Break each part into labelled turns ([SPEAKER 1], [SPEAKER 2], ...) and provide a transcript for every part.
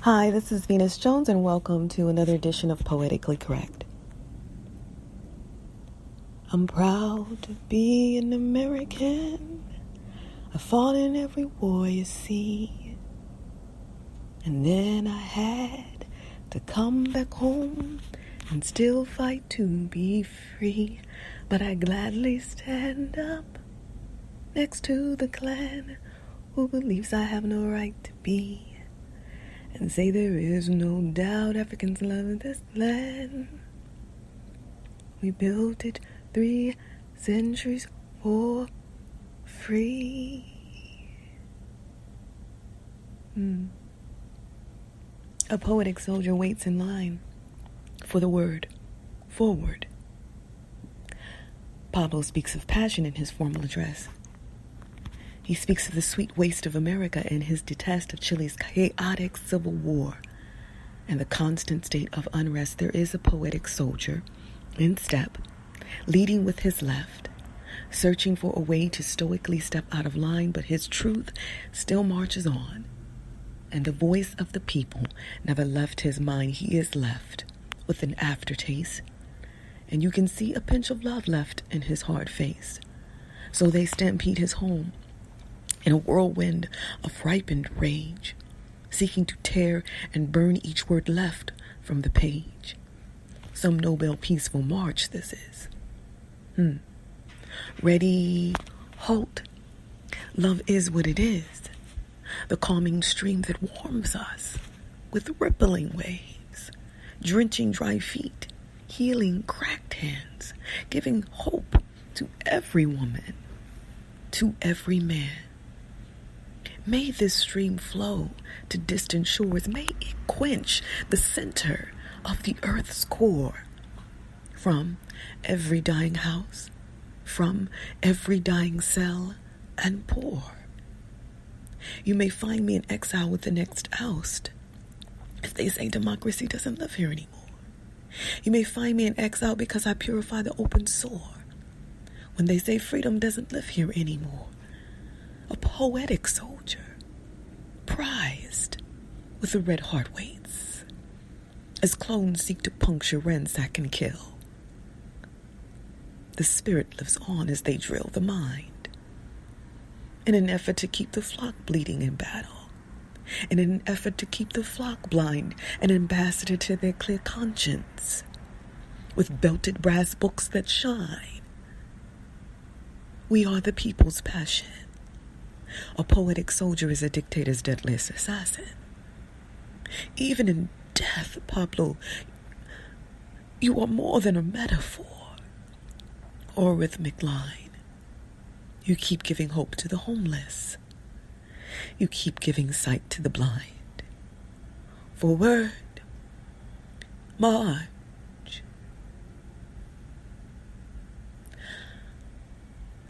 [SPEAKER 1] Hi, this is Venus Jones, and welcome to another edition of Poetically Correct. I'm proud to be an American. I fought in every war you see. And then I had to come back home and still fight to be free. But I gladly stand up next to the clan who believes I have no right to be, and say there is no doubt Africans love this land. We built it 3 centuries for free. A poetic soldier waits in line for the word forward. Pablo speaks of passion in his formal address. He speaks of the sweet waste of America and his detest of Chile's chaotic civil war and the constant state of unrest. There is a poetic soldier in step, leading with his left, searching for a way to stoically step out of line, but his truth still marches on. And the voice of the people never left his mind. He is left with an aftertaste, and you can see a pinch of love left in his hard face. So they stampede his home in a whirlwind of ripened rage, seeking to tear and burn each word left from the page. Some Nobel peaceful march this is. Ready, halt. Love is what it is. The calming stream that warms us with rippling waves, drenching dry feet, healing cracked hands, giving hope to every woman, to every man. May this stream flow to distant shores. May it quench the center of the earth's core. From every dying house, from every dying cell and pore. You may find me in exile with the next oust, if they say democracy doesn't live here anymore. You may find me in exile because I purify the open sore, when they say freedom doesn't live here anymore. A poetic soldier, prized with the red heart waits, as clones seek to puncture, ransack, and kill. The spirit lives on as they drill the mind, in an effort to keep the flock bleeding in battle, in an effort to keep the flock blind, an ambassador to their clear conscience, with belted brass books that shine. We are the people's passion. A poetic soldier is a dictator's deadliest assassin. Even in death, Pablo, you are more than a metaphor or a rhythmic line. You keep giving hope to the homeless. You keep giving sight to the blind. Forward, march.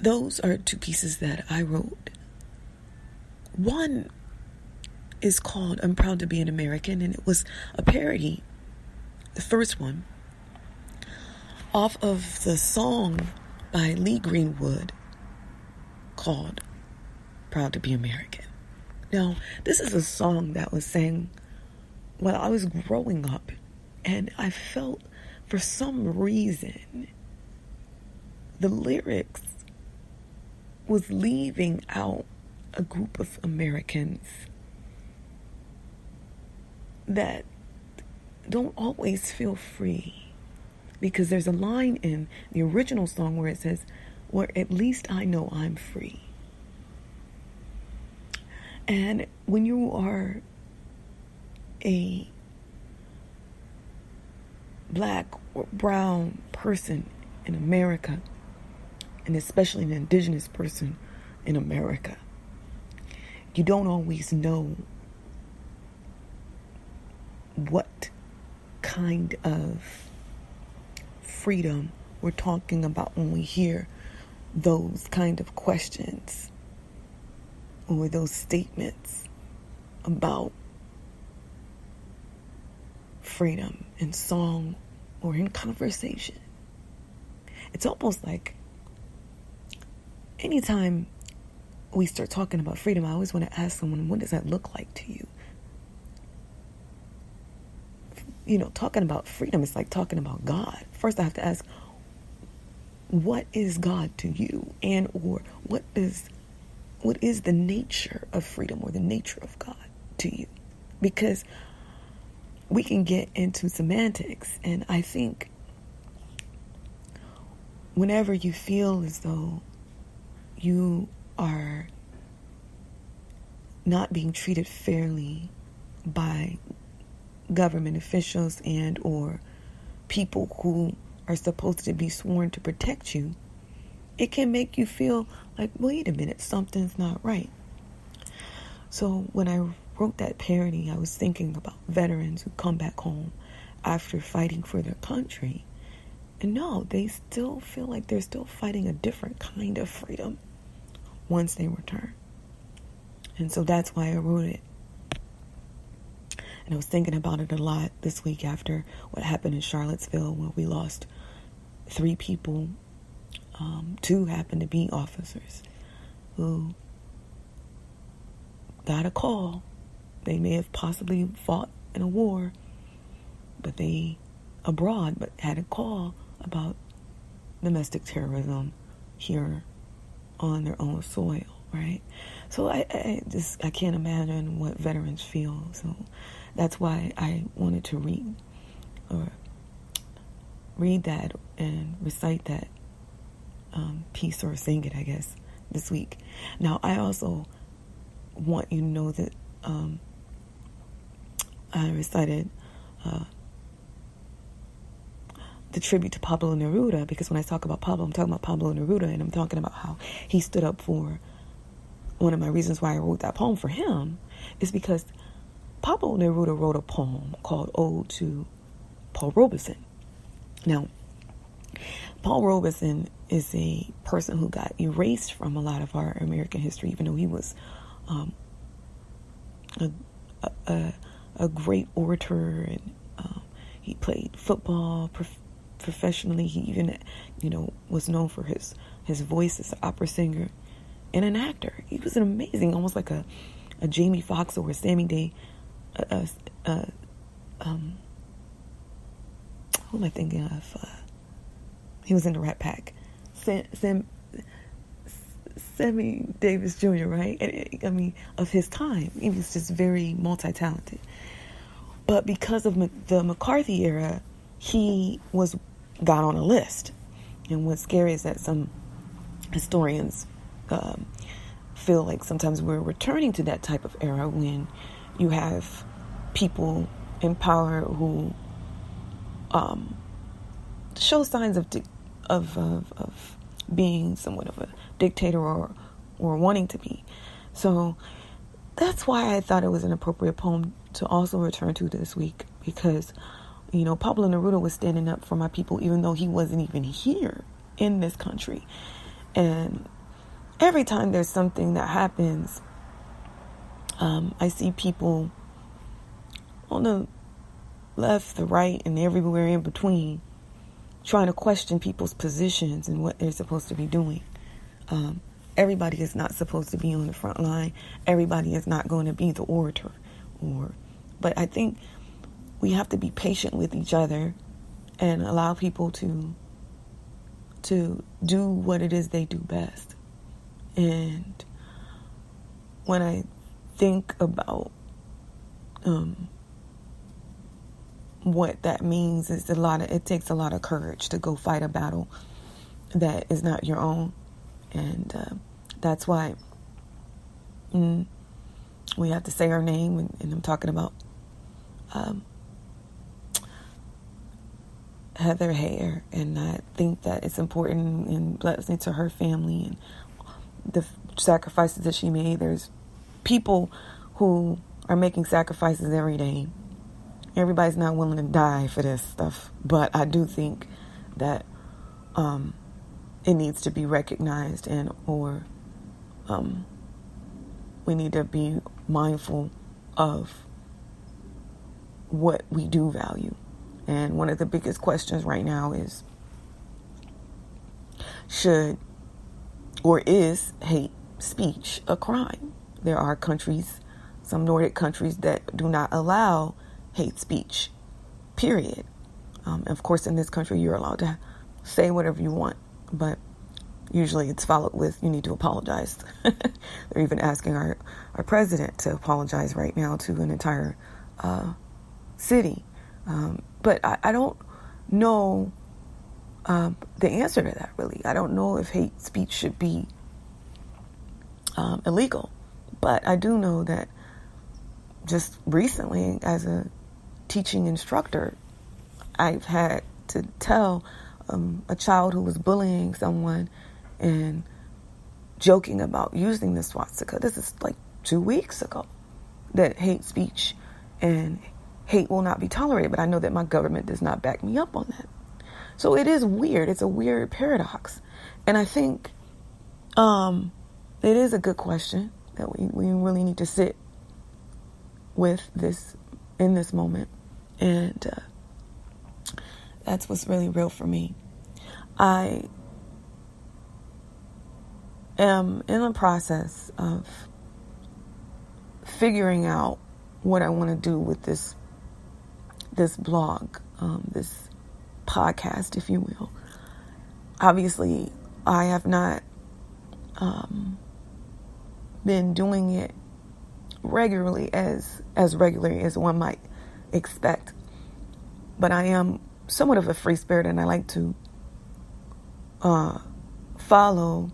[SPEAKER 1] Those are 2 pieces that I wrote. One is called I'm Proud to Be an American, and it was a parody, the first one, off of the song by Lee Greenwood called Proud to Be American. Now, this is a song that was sang while I was growing up, and I felt for some reason the lyrics was leaving out a group of Americans that don't always feel free, because there's a line in the original song where it says, "Where at least I know I'm free." And when you are a black or brown person in America, and especially an indigenous person in America, you don't always know what kind of freedom we're talking about when we hear those kind of questions or those statements about freedom in song or in conversation. It's almost like anytime we start talking about freedom, I always want to ask someone, what does that look like to you? talking about freedom is like talking about God. First, I have to ask, what is God to you? And or what is the nature of freedom or the nature of God to you? Because we can get into semantics, and I think whenever you feel as though you are not being treated fairly by government officials and or people who are supposed to be sworn to protect you, it can make you feel like, wait a minute, something's not right. So when I wrote that parody, I was thinking about veterans who come back home after fighting for their country. And no, they still feel like they're still fighting a different kind of freedom once they return. And so that's why I wrote it. And I was thinking about it a lot this week after what happened in Charlottesville, where we lost 3 people. 2 happened to be officers who got a call. They may have possibly fought in a war, but they abroad, but had a call about domestic terrorism here on their own soil, right? So I can't imagine what veterans feel. So that's why I wanted to read that and recite that piece, or sing it, I guess, this week. Now, I also want you to know that I recited the tribute to Pablo Neruda, because when I talk about Pablo, I'm talking about Pablo Neruda, and I'm talking about how he stood up for. One of my reasons why I wrote that poem for him is because Pablo Neruda wrote a poem called Ode to Paul Robeson. Now, Paul Robeson is a person who got erased from a lot of our American history, even though he was a great orator, and he played football professionally. He even, was known for his voice as an opera singer and an actor. He was an amazing, almost like a Jamie Foxx or a Sammy Davis. Who am I thinking of? He was in the Rat Pack. Sammy Davis Jr., right? Of his time. He was just very multi-talented. But because of the McCarthy era, he got on a list. And what's scary is that some historians feel like sometimes we're returning to that type of era when you have people in power who show signs of being somewhat of a dictator or wanting to be. So that's why I thought it was an appropriate poem to also return to this week, because Pablo Neruda was standing up for my people even though he wasn't even here in this country. And every time there's something that happens, I see people on the left, the right, and everywhere in between trying to question people's positions and what they're supposed to be doing. Everybody is not supposed to be on the front line. Everybody is not going to be the orator. But I think we have to be patient with each other and allow people to do what it is they do best. And when I think about what that means, is it takes a lot of courage to go fight a battle that is not your own. And that's why we have to say our name, and I'm talking about Heather Heyer, and I think that it's important and blessing to her family and the sacrifices that she made. There's people who are making sacrifices every day. Everybody's not willing to die for this stuff, but I do think that it needs to be recognized, or we need to be mindful of what we do value. And one of the biggest questions right now is, is hate speech a crime? There are countries, some Nordic countries, that do not allow hate speech. period. Of course, in this country, you're allowed to say whatever you want, but usually it's followed with, you need to apologize. They're even asking our president to apologize right now to an entire city. But I don't know the answer to that, really. I don't know if hate speech should be illegal. But I do know that just recently, as a teaching instructor, I've had to tell a child who was bullying someone and joking about using the swastika, this is like 2 weeks ago, that hate speech and hate will not be tolerated. But I know that my government does not back me up on that. So it is weird. It's a weird paradox. And I think it is a good question that we really need to sit with this in this moment. And that's what's really real for me. I am in the process of figuring out what I want to do with this blog, this podcast, if you will. Obviously, I have not been doing it regularly as regularly as one might expect, but I am somewhat of a free spirit, and I like to follow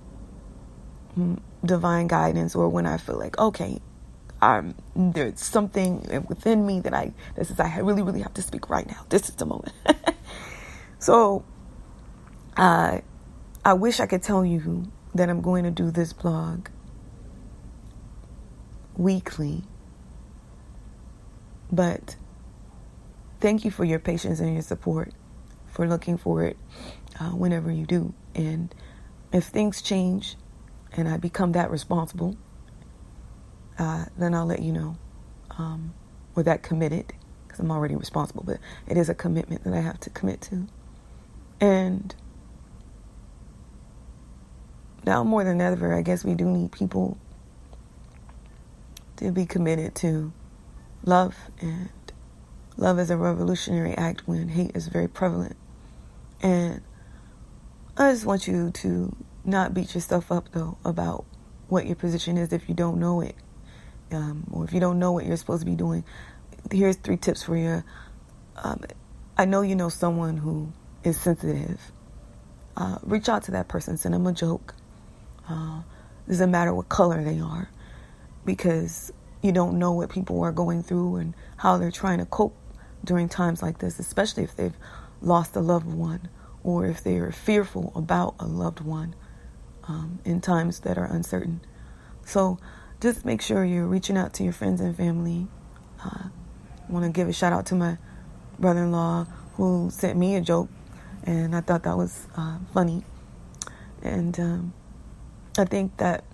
[SPEAKER 1] divine guidance, or when I feel like, okay, there's something within me that I really, really have to speak right now. This is the moment. So I wish I could tell you that I'm going to do this blog weekly, but thank you for your patience and your support, for looking for it whenever you do. And if things change and I become that responsible, then I'll let you know, or that committed, because I'm already responsible, but it is a commitment that I have to commit to. And now more than ever, I guess we do need people to be committed to love, and love is a revolutionary act when hate is very prevalent. And I just want you to not beat yourself up, though, about what your position is if you don't know it, or if you don't know what you're supposed to be doing. Here's 3 tips for you. I know you know someone who is sensitive. Reach out to that person, send them a joke. Doesn't matter what color they are, because you don't know what people are going through and how they're trying to cope during times like this, especially if they've lost a loved one, or if they are fearful about a loved one in times that are uncertain. So just make sure you're reaching out to your friends and family. I want to give a shout out to my brother-in-law who sent me a joke, and I thought that was funny. And I think that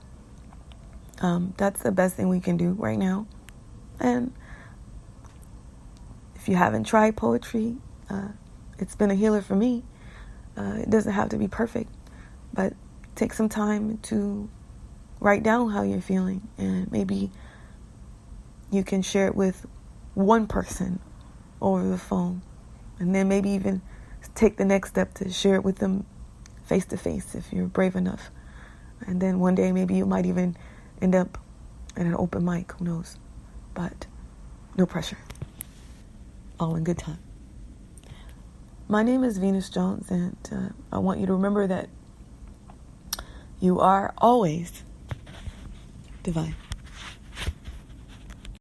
[SPEAKER 1] that's the best thing we can do right now. And if you haven't tried poetry, it's been a healer for me. It doesn't have to be perfect, but take some time to write down how you're feeling, and maybe you can share it with one person over the phone, and then maybe even take the next step to share it with them face to face if you're brave enough. And then one day maybe you might even end up at an open mic, who knows? But no pressure. All in good time. My name is Venus Jones, and I want you to remember that you are always divine.